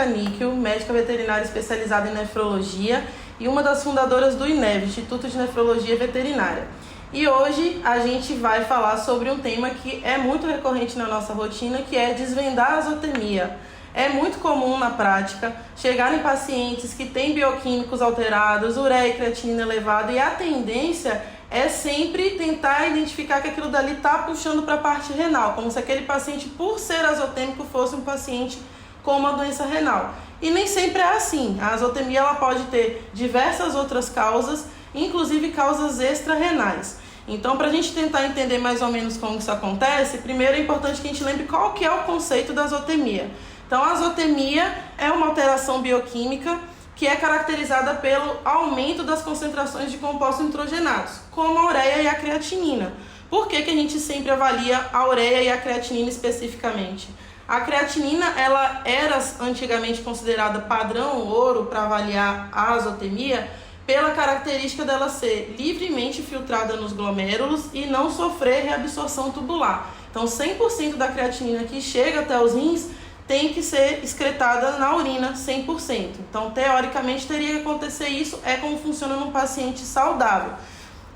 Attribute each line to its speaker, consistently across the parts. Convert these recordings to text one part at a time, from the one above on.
Speaker 1: Mônica Níquel, médica veterinária especializada em nefrologia e uma das fundadoras do INEV, Instituto de Nefrologia Veterinária. E hoje a gente vai falar sobre um tema que é muito recorrente na nossa rotina, que é desvendar a azotemia. É muito comum na prática chegar em pacientes que têm bioquímicos alterados, ureia e creatinina elevada, e a tendência é sempre tentar identificar que aquilo dali está puxando para a parte renal, como se aquele paciente, por ser azotêmico, fosse um paciente com uma doença renal. E nem sempre é assim. A azotemia ela pode ter diversas outras causas, inclusive causas extra-renais. Então, para a gente tentar entender mais ou menos como isso acontece, primeiro é importante que a gente lembre qual que é o conceito da azotemia. Então, a azotemia é uma alteração bioquímica que é caracterizada pelo aumento das concentrações de compostos nitrogenados, como a ureia e a creatinina. Por que a gente sempre avalia a ureia e a creatinina especificamente? A creatinina ela era antigamente considerada padrão ouro para avaliar a azotemia pela característica dela ser livremente filtrada nos glomérulos e não sofrer reabsorção tubular. Então, 100% da creatinina que chega até os rins tem que ser excretada na urina 100%. Então, teoricamente, teria que acontecer isso, é como funciona num paciente saudável.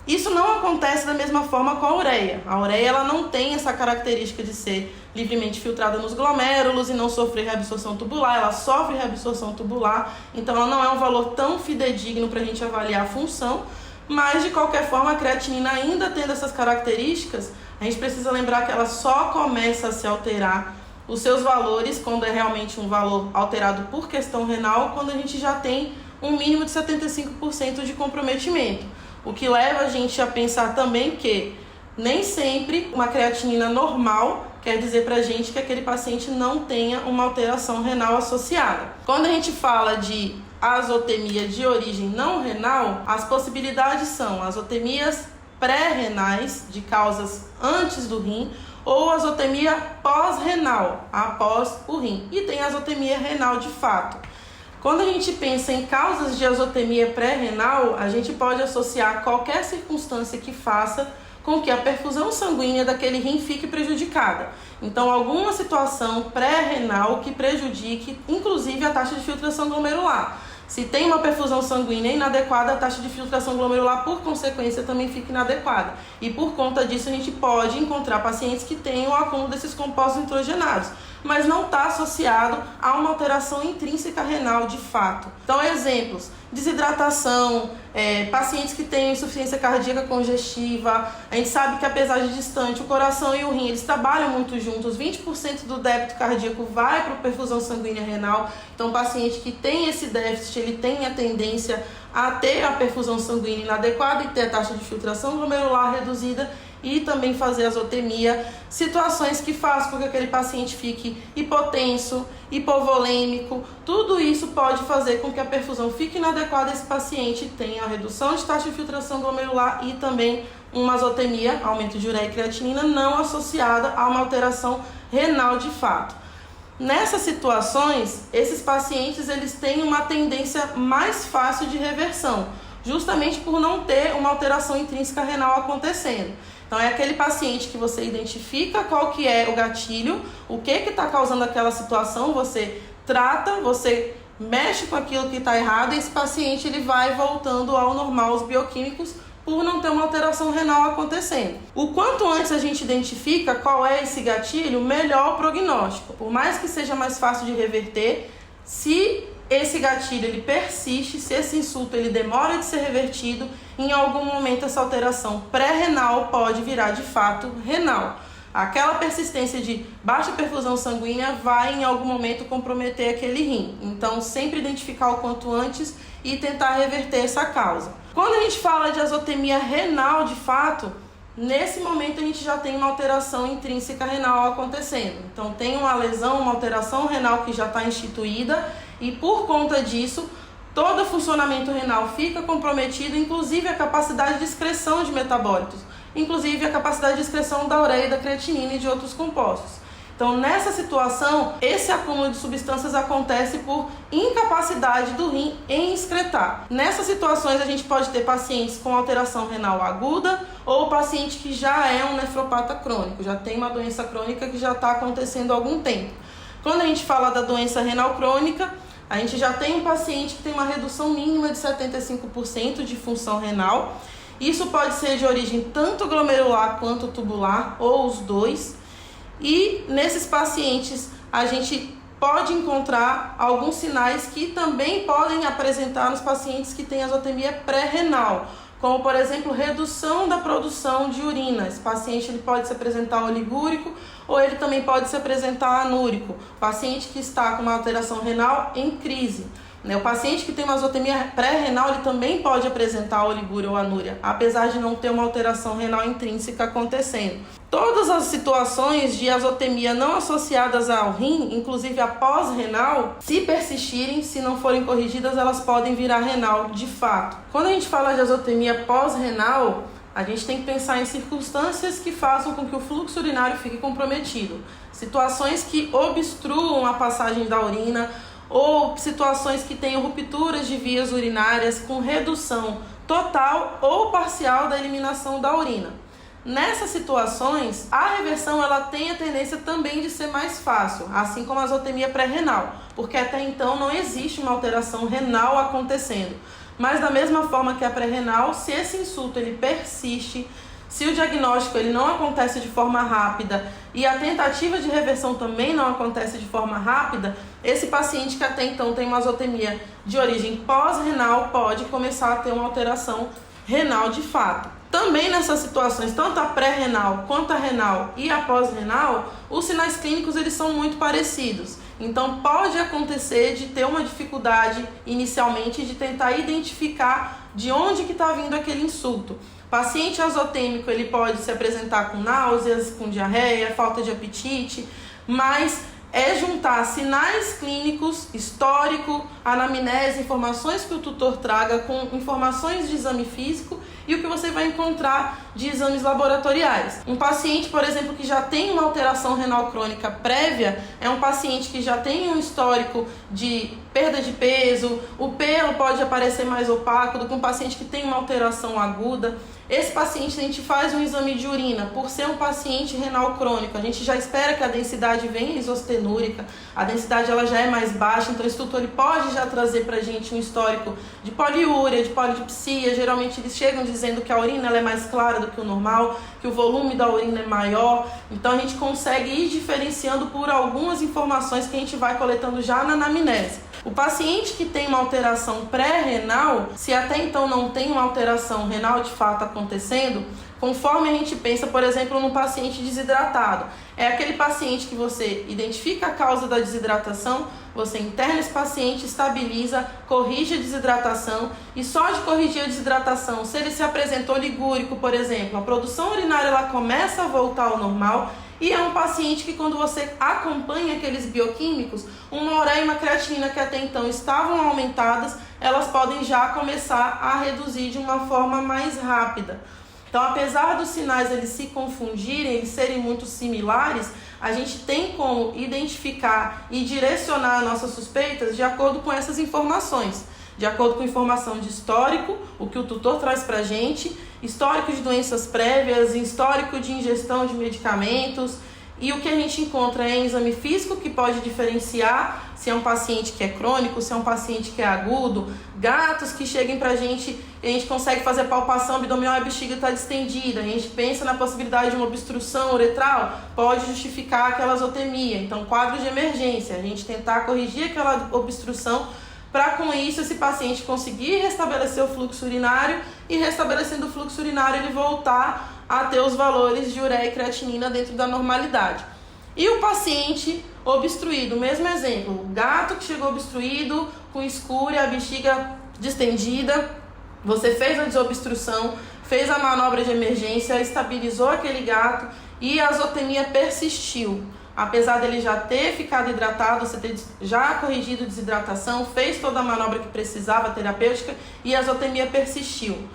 Speaker 1: Isso não acontece da mesma forma com a ureia. A ureia ela não tem essa característica de ser livremente filtrada nos glomérulos e não sofrer reabsorção tubular. Ela sofre reabsorção tubular, então ela não é um valor tão fidedigno para a gente avaliar a função, mas de qualquer forma a creatinina ainda tendo essas características, a gente precisa lembrar que ela só começa a se alterar os seus valores quando é realmente um valor alterado por questão renal, quando a gente já tem um mínimo de 75% de comprometimento. O que leva a gente a pensar também que nem sempre uma creatinina normal quer dizer pra gente que aquele paciente não tenha uma alteração renal associada. Quando a gente fala de azotemia de origem não renal, as possibilidades são azotemias pré-renais, de causas antes do rim, ou azotemia pós-renal, após o rim. E tem azotemia renal de fato. Quando a gente pensa em causas de azotemia pré-renal, a gente pode associar qualquer circunstância que faça com que a perfusão sanguínea daquele rim fique prejudicada. Então, alguma situação pré-renal que prejudique, inclusive, a taxa de filtração glomerular. Se tem uma perfusão sanguínea inadequada, a taxa de filtração glomerular, por consequência, também fica inadequada. E por conta disso, a gente pode encontrar pacientes que têm o acúmulo desses compostos nitrogenados, mas não está associado a uma alteração intrínseca renal de fato. Então, exemplos: desidratação, pacientes que têm insuficiência cardíaca congestiva. A gente sabe que, apesar de distante, o coração e o rim eles trabalham muito juntos. 20% do débito cardíaco vai para a perfusão sanguínea renal. Então, o paciente que tem esse déficit, ele tem a tendência a ter a perfusão sanguínea inadequada e ter a taxa de filtração glomerular reduzida, e também fazer azotemia, situações que fazem com que aquele paciente fique hipotenso, hipovolêmico. Tudo isso pode fazer com que a perfusão fique inadequada e esse paciente tenha a redução de taxa de filtração glomerular e também uma azotemia, aumento de ureia e creatinina, não associada a uma alteração renal de fato. Nessas situações, esses pacientes eles têm uma tendência mais fácil de reversão, justamente por não ter uma alteração intrínseca renal acontecendo. Então, é aquele paciente que você identifica qual que é o gatilho, o que está causando aquela situação, você trata, você mexe com aquilo que está errado e esse paciente ele vai voltando ao normal, os bioquímicos, por não ter uma alteração renal acontecendo. O quanto antes a gente identifica qual é esse gatilho, melhor o prognóstico. Por mais que seja mais fácil de reverter, se esse gatilho ele persiste, se esse insulto ele demora de ser revertido, em algum momento essa alteração pré-renal pode virar de fato renal. Aquela persistência de baixa perfusão sanguínea vai em algum momento comprometer aquele rim. Então, sempre identificar o quanto antes e tentar reverter essa causa. Quando a gente fala de azotemia renal de fato, nesse momento a gente já tem uma alteração intrínseca renal acontecendo. Então, tem uma lesão, uma alteração renal que já está instituída e por conta disso, todo o funcionamento renal fica comprometido, inclusive a capacidade de excreção de metabólitos, inclusive a capacidade de excreção da ureia, da creatinina e de outros compostos. Então, nessa situação, esse acúmulo de substâncias acontece por incapacidade do rim em excretar. Nessas situações, a gente pode ter pacientes com alteração renal aguda ou paciente que já é um nefropata crônico, já tem uma doença crônica que já está acontecendo há algum tempo. Quando a gente fala da doença renal crônica, a gente já tem um paciente que tem uma redução mínima de 75% de função renal. Isso pode ser de origem tanto glomerular quanto tubular, ou os dois. E nesses pacientes a gente pode encontrar alguns sinais que também podem apresentar nos pacientes que têm azotemia pré-renal, como por exemplo redução da produção de urina. Esse paciente ele pode se apresentar oligúrico ou ele também pode se apresentar anúrico. Paciente que está com uma alteração renal em crise. O paciente que tem uma azotemia pré-renal ele também pode apresentar oligúria ou anúria, apesar de não ter uma alteração renal intrínseca acontecendo. Todas as situações de azotemia não associadas ao rim, inclusive a pós-renal, se persistirem, se não forem corrigidas, elas podem virar renal de fato. Quando a gente fala de azotemia pós-renal, a gente tem que pensar em circunstâncias que façam com que o fluxo urinário fique comprometido. Situações que obstruam a passagem da urina, ou situações que tenham rupturas de vias urinárias com redução total ou parcial da eliminação da urina. Nessas situações, a reversão ela tem a tendência também de ser mais fácil, assim como a azotemia pré-renal, porque até então não existe uma alteração renal acontecendo. Mas da mesma forma que a pré-renal, se esse insulto ele persiste, se o diagnóstico ele não acontece de forma rápida e a tentativa de reversão também não acontece de forma rápida, esse paciente que até então tem uma azotemia de origem pós-renal pode começar a ter uma alteração renal de fato. Também nessas situações, tanto a pré-renal quanto a renal e a pós-renal, os sinais clínicos eles são muito parecidos. Então pode acontecer de ter uma dificuldade inicialmente de tentar identificar de onde que está vindo aquele insulto. Paciente azotêmico ele pode se apresentar com náuseas, com diarreia, falta de apetite, mas é juntar sinais clínicos, histórico, anamnese, informações que o tutor traga com informações de exame físico e o que você vai encontrar de exames laboratoriais. Um paciente, por exemplo, que já tem uma alteração renal crônica prévia, é um paciente que já tem um histórico de perda de peso, o pelo pode aparecer mais opaco do que um paciente que tem uma alteração aguda. Esse paciente a gente faz um exame de urina, por ser um paciente renal crônico, a gente já espera que a densidade venha isostenúrica, a densidade ela já é mais baixa, então esse tutor ele pode já trazer pra gente um histórico de poliúria, de polidipsia. Geralmente eles chegam dizendo que a urina ela é mais clara do que o normal, que o volume da urina é maior, então a gente consegue ir diferenciando por algumas informações que a gente vai coletando já na anamnese. O paciente que tem uma alteração pré-renal, se até então não tem uma alteração renal de fato acontecendo, conforme a gente pensa, por exemplo, num paciente desidratado, é aquele paciente que você identifica a causa da desidratação, você interna esse paciente, estabiliza, corrige a desidratação e só de corrigir a desidratação, se ele se apresentou ligúrico, por exemplo, a produção urinária ela começa a voltar ao normal. E é um paciente que quando você acompanha aqueles bioquímicos, uma ureia e uma creatinina que até então estavam aumentadas, elas podem já começar a reduzir de uma forma mais rápida. Então, apesar dos sinais eles se confundirem, eles serem muito similares, a gente tem como identificar e direcionar nossas suspeitas de acordo com essas informações. De acordo com informação de histórico, o que o tutor traz pra gente, histórico de doenças prévias, histórico de ingestão de medicamentos, e o que a gente encontra é em exame físico que pode diferenciar se é um paciente que é crônico, se é um paciente que é agudo, gatos que cheguem pra gente e a gente consegue fazer palpação abdominal e a bexiga está distendida, a gente pensa na possibilidade de uma obstrução uretral, pode justificar aquela azotemia. Então, quadro de emergência, a gente tentar corrigir aquela obstrução para com isso esse paciente conseguir restabelecer o fluxo urinário e restabelecendo o fluxo urinário ele voltar a ter os valores de ureia e creatinina dentro da normalidade. E o paciente obstruído, mesmo exemplo, o gato que chegou obstruído, com escúria, a bexiga distendida, você fez a desobstrução, fez a manobra de emergência, estabilizou aquele gato e a azotemia persistiu. Apesar dele já ter ficado hidratado, você ter já corrigido a desidratação, fez toda a manobra que precisava terapêutica e a azotemia persistiu.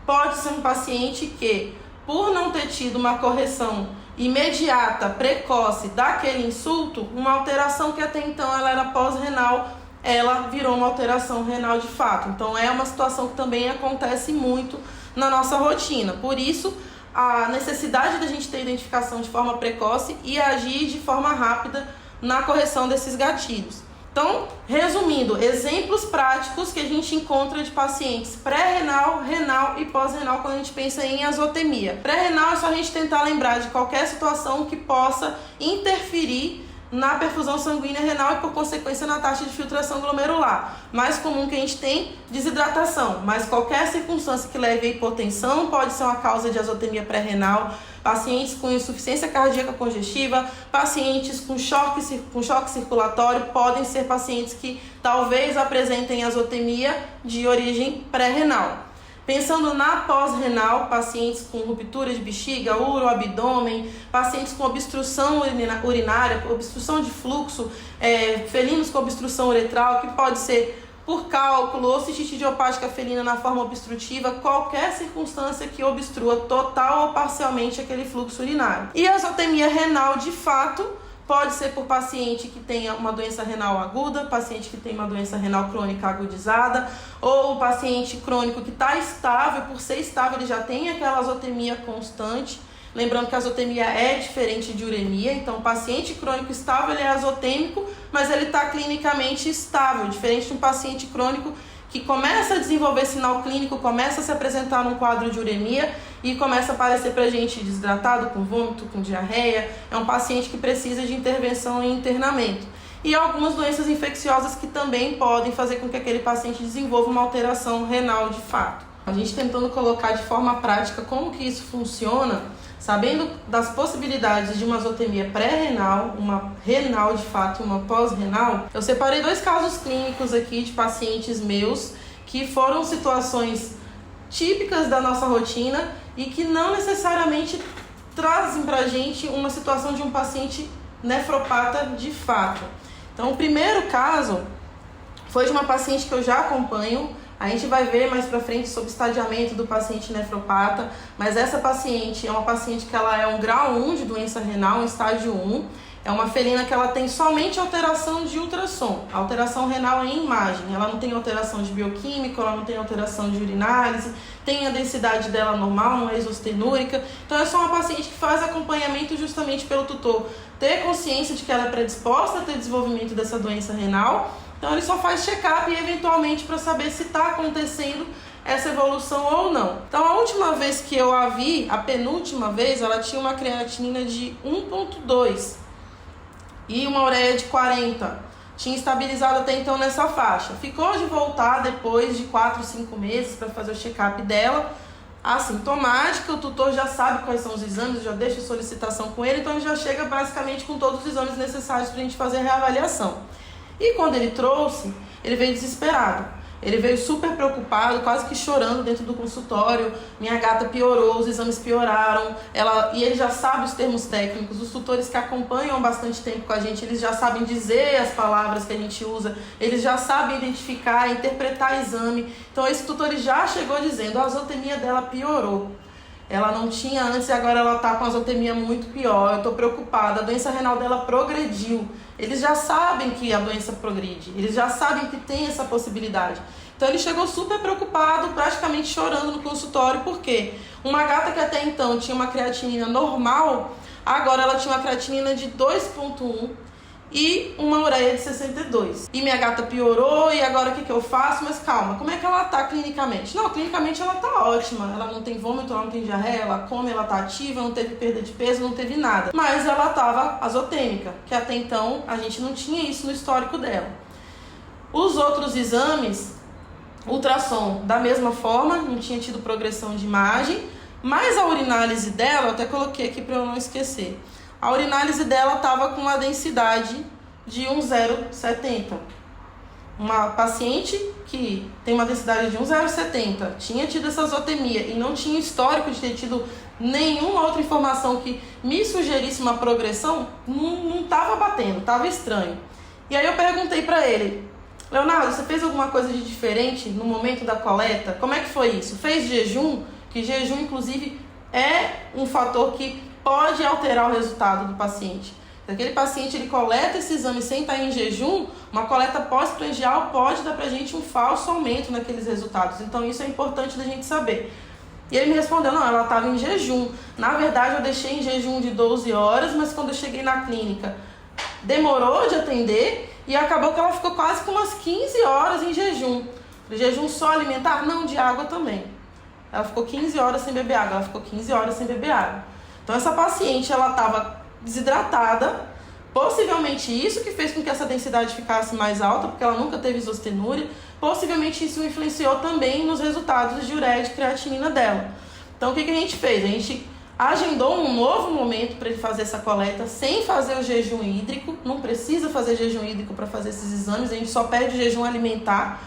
Speaker 1: Pode ser um paciente que, por não ter tido uma correção imediata, precoce daquele insulto, uma alteração que até então ela era pós-renal, ela virou uma alteração renal de fato. Então é uma situação que também acontece muito na nossa rotina. Por isso, a necessidade da gente ter identificação de forma precoce e agir de forma rápida na correção desses gatilhos. Então, resumindo, exemplos práticos que a gente encontra de pacientes pré-renal, renal e pós-renal quando a gente pensa em azotemia. Pré-renal é só a gente tentar lembrar de qualquer situação que possa interferir na perfusão sanguínea renal e, por consequência, na taxa de filtração glomerular. Mais comum que a gente tem, desidratação, mas qualquer circunstância que leve a hipotensão pode ser uma causa de azotemia pré-renal. Pacientes com insuficiência cardíaca congestiva, pacientes com choque circulatório podem ser pacientes que talvez apresentem azotemia de origem pré-renal. Pensando na pós-renal, pacientes com ruptura de bexiga, uroabdômen, pacientes com obstrução urinária, obstrução de fluxo, felinos com obstrução uretral, que pode ser por cálculo ou cistite idiopática felina na forma obstrutiva, qualquer circunstância que obstrua total ou parcialmente aquele fluxo urinário. E a azotemia renal, de fato, pode ser por paciente que tenha uma doença renal aguda, paciente que tem uma doença renal crônica agudizada, ou o paciente crônico que está estável, por ser estável ele já tem aquela azotemia constante. Lembrando que a azotemia é diferente de uremia, então o paciente crônico estável ele é azotêmico, mas ele está clinicamente estável, diferente de um paciente crônico que começa a desenvolver sinal clínico, começa a se apresentar num quadro de uremia e começa a aparecer para a gente desidratado, com vômito, com diarreia. É um paciente que precisa de intervenção e internamento. E algumas doenças infecciosas que também podem fazer com que aquele paciente desenvolva uma alteração renal de fato. A gente tentando colocar de forma prática como que isso funciona, sabendo das possibilidades de uma azotemia pré-renal, uma renal de fato e uma pós-renal, eu separei 2 casos clínicos aqui de pacientes meus que foram situações típicas da nossa rotina e que não necessariamente trazem pra gente uma situação de um paciente nefropata de fato. Então, o primeiro caso foi de uma paciente que eu já acompanho. A gente vai ver mais pra frente sobre o estadiamento do paciente nefropata, mas essa paciente é uma paciente que ela é um grau 1 de doença renal, um estágio 1. É uma felina que ela tem somente alteração de ultrassom. A alteração renal é em imagem. Ela não tem alteração de bioquímica, ela não tem alteração de urinálise, tem a densidade dela normal, não é isostenúrica. Então é só uma paciente que faz acompanhamento justamente pelo tutor ter consciência de que ela é predisposta a ter desenvolvimento dessa doença renal. Então ele só faz check-up e eventualmente para saber se está acontecendo essa evolução ou não. Então a última vez que eu a vi, a penúltima vez, ela tinha uma creatinina de 1,2 e uma ureia de 40. Tinha estabilizado até então nessa faixa. Ficou de voltar depois de 4, 5 meses para fazer o check-up dela. Assintomática, o tutor já sabe quais são os exames, já deixa a solicitação com ele, então ele já chega basicamente com todos os exames necessários para a gente fazer a reavaliação. E quando ele trouxe, ele veio desesperado. Ele veio super preocupado, quase que chorando dentro do consultório. Minha gata piorou, os exames pioraram. E ele já sabe os termos técnicos. Os tutores que acompanham há bastante tempo com a gente, eles já sabem dizer as palavras que a gente usa. Eles já sabem identificar, interpretar exame. Então esse tutor já chegou dizendo, a azotemia dela piorou. Ela não tinha antes e agora ela está com azotemia muito pior. Eu estou preocupada, a doença renal dela progrediu. Eles já sabem que a doença progride, eles já sabem que tem essa possibilidade. Então ele chegou super preocupado, praticamente chorando no consultório, porque uma gata que até então tinha uma creatinina normal, agora ela tinha uma creatinina de 2,1 e uma ureia de 62. E minha gata piorou, e agora o que eu faço? Mas calma, como é que ela tá clinicamente? Não, clinicamente ela tá ótima. Ela não tem vômito, ela não tem diarreia, ela come, ela tá ativa, não teve perda de peso, não teve nada. Mas ela tava azotêmica, que até então a gente não tinha isso no histórico dela. Os outros exames, ultrassom, da mesma forma, não tinha tido progressão de imagem, mas a urinálise dela, eu até coloquei aqui para eu não esquecer. A urinálise dela estava com uma densidade de 1,070. Uma paciente que tem uma densidade de 1,070, tinha tido essa azotemia e não tinha histórico de ter tido nenhuma outra informação que me sugerisse uma progressão, não estava batendo, estava estranho. E aí eu perguntei para ele, Leonardo, você fez alguma coisa de diferente no momento da coleta? Como é que foi isso? Fez jejum? Que jejum, inclusive, é um fator que pode alterar o resultado do paciente. Se aquele paciente ele coleta esse exame sem estar em jejum, uma coleta pós-prandial pode dar pra gente um falso aumento naqueles resultados. Então isso é importante da gente saber. E ele me respondeu, não, ela estava em jejum. Na verdade eu deixei em jejum de 12 horas, mas quando eu cheguei na clínica, demorou de atender e acabou que ela ficou quase que umas 15 horas em jejum. Jejum só alimentar? Não, de água também. Ela ficou 15 horas sem beber água, ela ficou 15 horas sem beber água. Então essa paciente, ela estava desidratada, possivelmente isso que fez com que essa densidade ficasse mais alta, porque ela nunca teve isostenúria, possivelmente isso influenciou também nos resultados de ureia e de creatinina dela. Então o que a gente fez? A gente agendou um novo momento para ele fazer essa coleta sem fazer o jejum hídrico, não precisa fazer jejum hídrico para fazer esses exames, a gente só pede o jejum alimentar.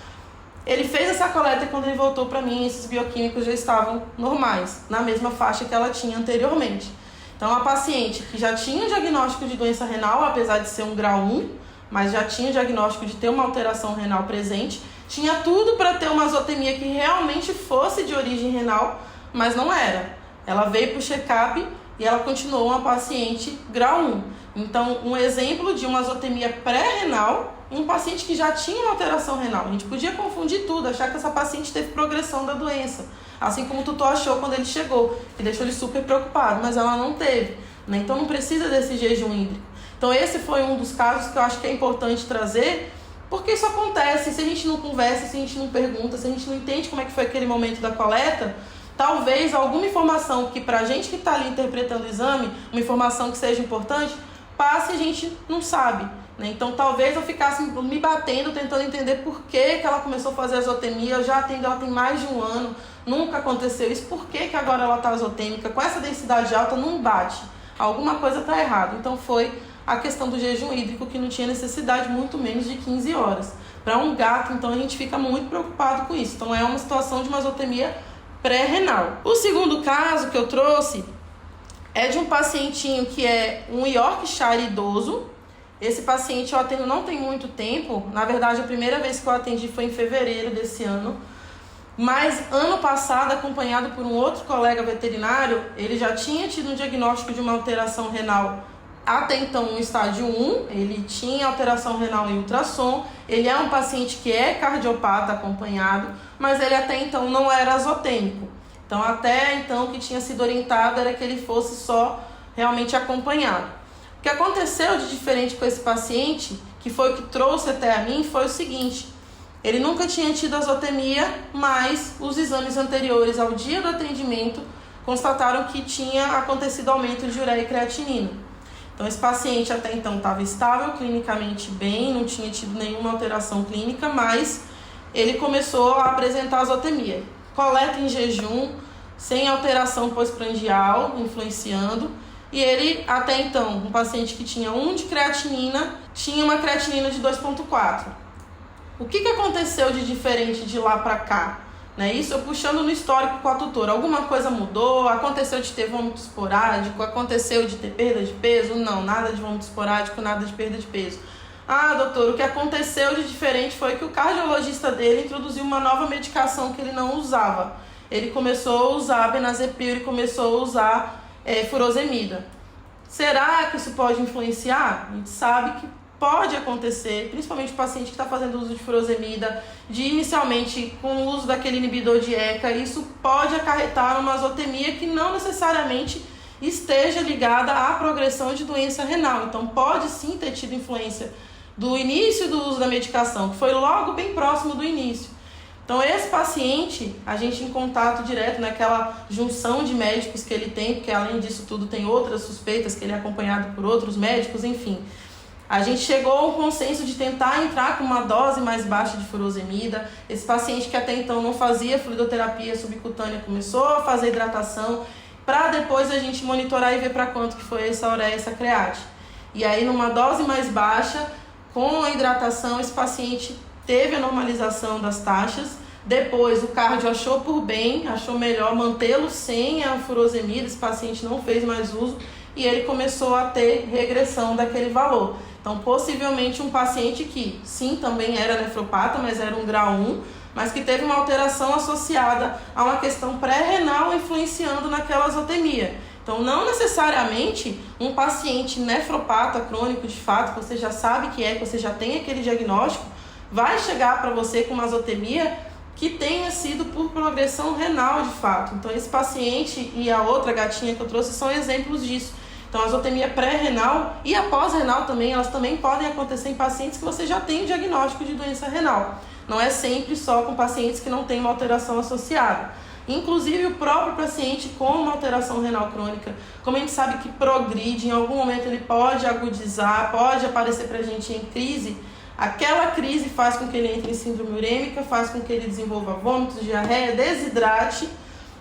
Speaker 1: Ele fez essa coleta e quando ele voltou para mim, esses bioquímicos já estavam normais, na mesma faixa que ela tinha anteriormente. Então, a paciente que já tinha o diagnóstico de doença renal, apesar de ser um grau 1, mas já tinha o diagnóstico de ter uma alteração renal presente, tinha tudo para ter uma azotemia que realmente fosse de origem renal, mas não era. Ela veio para o check-up e ela continuou uma paciente grau 1. Então, um exemplo de uma azotemia pré-renal em um paciente que já tinha uma alteração renal. A gente podia confundir tudo, achar que essa paciente teve progressão da doença, assim como o tutor achou quando ele chegou, que deixou ele super preocupado, mas ela não teve, né? Então não precisa desse jejum hídrico. Então esse foi um dos casos que eu acho que é importante trazer, porque isso acontece, se a gente não conversa, se a gente não pergunta, se a gente não entende como é que foi aquele momento da coleta, talvez alguma informação que pra gente que está ali interpretando o exame, uma informação que seja importante, passe e a gente não sabe. Então talvez eu ficasse me batendo, tentando entender por que ela começou a fazer azotemia. Eu já atendo ela tem mais de um ano, nunca aconteceu isso, por que agora ela está azotêmica? Com essa densidade alta não bate, alguma coisa está errada. Então foi a questão do jejum hídrico, que não tinha necessidade, muito menos de 15 horas. Para um gato, então a gente fica muito preocupado com isso. Então é uma situação de uma azotemia pré-renal. O segundo caso que eu trouxe é de um pacientinho que é um Yorkshire idoso. Esse paciente eu atendo não tem muito tempo, na verdade a primeira vez que eu atendi foi em fevereiro desse ano, mas ano passado, acompanhado por um outro colega veterinário, ele já tinha tido um diagnóstico de uma alteração renal até então no estágio 1, ele tinha alteração renal em ultrassom, ele é um paciente que é cardiopata acompanhado, mas ele até então não era azotêmico. Então até então o que tinha sido orientado era que ele fosse só realmente acompanhado. O que aconteceu de diferente com esse paciente, que foi o que trouxe até a mim, foi o seguinte: ele nunca tinha tido azotemia, mas os exames anteriores ao dia do atendimento constataram que tinha acontecido aumento de ureia e creatinina. Então esse paciente até então estava estável, clinicamente bem, não tinha tido nenhuma alteração clínica, mas ele começou a apresentar azotemia. Coleta em jejum, sem alteração pós-prandial, influenciando. E ele, até então, um paciente que tinha 1 de creatinina, tinha uma creatinina de 2,4. O que aconteceu de diferente de lá para cá? Isso eu puxando no histórico com a tutora. Alguma coisa mudou? Aconteceu de ter vômito esporádico? Aconteceu de ter perda de peso? Não, nada de vômito esporádico, nada de perda de peso. Ah, doutor, o que aconteceu de diferente foi que o cardiologista dele introduziu uma nova medicação que ele não usava. Ele começou a usar benazepil, ele começou a usar furosemida. Será que isso pode influenciar? A gente sabe que pode acontecer, principalmente o paciente que está fazendo uso de furosemida, de inicialmente com o uso daquele inibidor de ECA, isso pode acarretar uma azotemia que não necessariamente esteja ligada à progressão de doença renal. Então pode sim ter tido influência do início do uso da medicação, que foi logo bem próximo do início. Então esse paciente, a gente em contato direto naquela junção de médicos que ele tem, porque além disso tudo tem outras suspeitas, que ele é acompanhado por outros médicos, enfim. A gente chegou a um consenso de tentar entrar com uma dose mais baixa de furosemida. Esse paciente que até então não fazia fluidoterapia subcutânea começou a fazer hidratação, para depois a gente monitorar e ver para quanto que foi essa ureia e essa create. E aí numa dose mais baixa, com a hidratação, esse paciente teve a normalização das taxas. Depois o cardio achou por bem, achou melhor mantê-lo sem a furosemida, esse paciente não fez mais uso e ele começou a ter regressão daquele valor. Então possivelmente um paciente que sim, também era nefropata, mas era um grau 1, mas que teve uma alteração associada a uma questão pré-renal influenciando naquela azotemia. Então não necessariamente um paciente nefropata crônico de fato, que você já sabe que você já tem aquele diagnóstico, vai chegar para você com uma azotemia que tenha sido por progressão renal de fato. Então esse paciente e a outra gatinha que eu trouxe são exemplos disso. Então a azotemia pré-renal e a pós-renal também, elas também podem acontecer em pacientes que você já tem o diagnóstico de doença renal. Não é sempre só com pacientes que não têm uma alteração associada. Inclusive o próprio paciente com uma alteração renal crônica, como a gente sabe que progride, em algum momento ele pode agudizar, pode aparecer para a gente em crise, aquela crise faz com que ele entre em síndrome urêmica, faz com que ele desenvolva vômitos, diarreia, desidrate,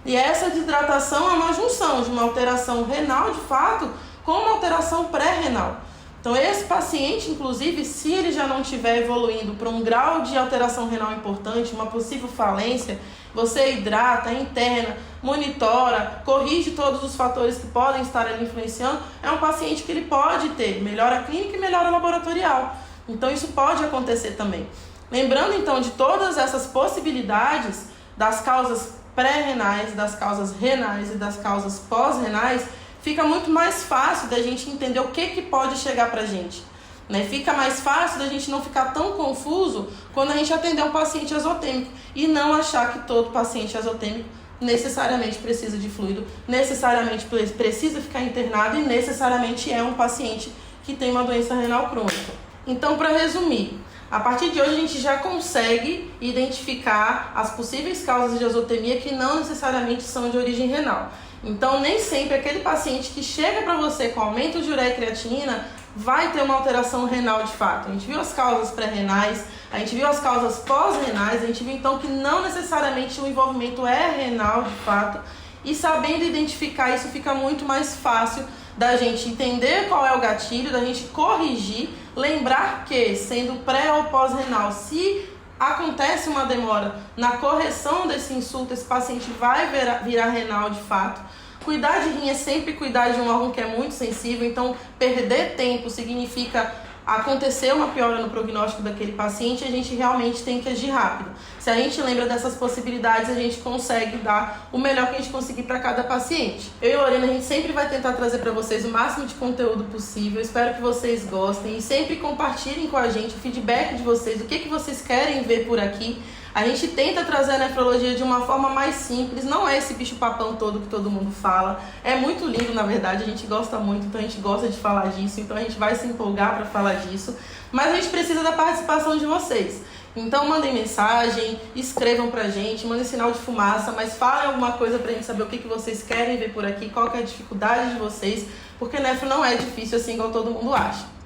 Speaker 1: e essa desidratação é uma junção de uma alteração renal de fato com uma alteração pré-renal. Então esse paciente, inclusive, se ele já não estiver evoluindo para um grau de alteração renal importante, uma possível falência, você hidrata, interna, monitora, corrige todos os fatores que podem estar ali influenciando, é um paciente que ele pode ter melhora clínica e melhora laboratorial. Então isso pode acontecer também. Lembrando então de todas essas possibilidades das causas pré-renais, das causas renais e das causas pós-renais, fica muito mais fácil da gente entender o que pode chegar pra gente. Né? Fica mais fácil da gente não ficar tão confuso quando a gente atender um paciente azotêmico e não achar que todo paciente azotêmico necessariamente precisa de fluido, necessariamente precisa ficar internado e necessariamente é um paciente que tem uma doença renal crônica. Então, para resumir, a partir de hoje a gente já consegue identificar as possíveis causas de azotemia que não necessariamente são de origem renal. Então, nem sempre aquele paciente que chega para você com aumento de ureia e creatinina vai ter uma alteração renal de fato. A gente viu as causas pré-renais, a gente viu as causas pós-renais, a gente viu então que não necessariamente o envolvimento é renal de fato, e sabendo identificar isso fica muito mais fácil da gente entender qual é o gatilho, da gente corrigir, lembrar que sendo pré ou pós-renal, se acontece uma demora na correção desse insulto, esse paciente vai virar renal de fato. Cuidar de rim é sempre cuidar de um órgão que é muito sensível, então perder tempo significa acontecer uma piora no prognóstico daquele paciente e a gente realmente tem que agir rápido. Se a gente lembra dessas possibilidades, a gente consegue dar o melhor que a gente conseguir para cada paciente. Eu e a Lorena, a gente sempre vai tentar trazer para vocês o máximo de conteúdo possível. Espero que vocês gostem e sempre compartilhem com a gente o feedback de vocês, o que vocês querem ver por aqui. A gente tenta trazer a nefrologia de uma forma mais simples, não é esse bicho-papão todo que todo mundo fala. É muito lindo, na verdade, a gente gosta muito, então a gente gosta de falar disso, então a gente vai se empolgar para falar disso. Mas a gente precisa da participação de vocês. Então mandem mensagem, escrevam pra gente, mandem sinal de fumaça, mas falem alguma coisa pra gente saber o que vocês querem ver por aqui, qual que é a dificuldade de vocês, porque nefro não é difícil assim igual todo mundo acha.